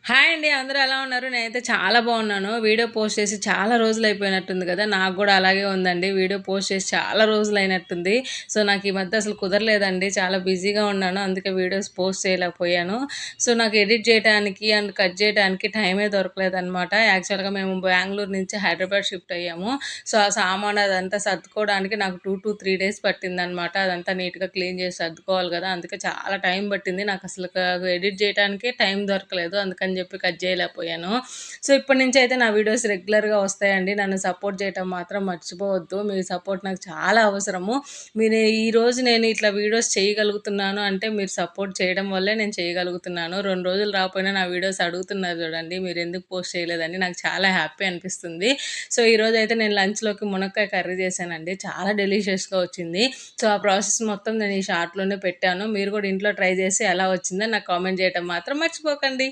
Hi అండి. అందరూ ఎలా ఉన్నారు? నేనైతే చాలా బాగున్నాను. వీడియో పోస్ట్ చేసి చాలా రోజులైపోయినట్టుంది కదా! నాకు గూడా అలాగే ఉందండి. వీడియో పోస్ట్ చేసి చాలా రోజులైనట్టుంది. సో, నాకు ఈ మధ్య అసలు కుదరలేదండి. చాలా బిజీగా ఉన్నాను. అందుకే వీడియోస్ పోస్ట్ చేయలేకపోయాను. సో, నాకు ఎడిట్ చేయడానికి అండ్ కట్ చేయడానికి టైమే దొరకలేదనమాట. యాక్చువల్‌గా మేము బెంగుళూరు నుంచి హైదరాబాద్ షిఫ్ట్ అయ్యాము. సో, ఆ సామాను అదంతా సర్దుకోవడానికి నాకు 2-3 డేస్ పట్టిందనమాట. అదంతా నీట్‌గా క్లీన్ చేసి సర్దుకోవాలి కదా! అందుకే చాలా టైం పట్టింది. నాకసలుగా ఎడిట్ చేయడానికే టైం దొరకలేదు. అందుకని చెప్పి కట్ చేయలేకపోయాను. సో, ఇప్పటి నుంచి అయితే నా వీడియోస్ రెగ్యులర్‌గా వస్తాయండి. నన్ను సపోర్ట్ చేయటం మాత్రం మర్చిపోవద్దు. మీ సపోర్ట్ నాకు చాలా అవసరము. మీరు ఈరోజు నేను ఇట్లా వీడియోస్ చేయగలుగుతున్నాను అంటే మీరు సపోర్ట్ చేయడం వల్లే నేను చేయగలుగుతున్నాను. 2 రోజులు రాకపోయినా నా వీడియోస్ అడుగుతున్నారు చూడండి. మీరెందుకు పోస్ట్ చేయలేదని నాకు చాలా హ్యాపీ అనిపిస్తుంది. సో, ఈరోజైతే నేను లంచ్‌లోకి మునక్కాయ కర్రీ చేశానండి. చాలా డెలీషియస్‌గా వచ్చింది. సో, ఆ ప్రాసెస్ మొత్తం నేను ఈ షార్ట్‌లోనే పెట్టాను. మీరు కూడా ఇంట్లో ట్రై చేసి ఎలా వచ్చిందో నాకు కామెంట్ చేయటం మాత్రం మర్చిపోకండి.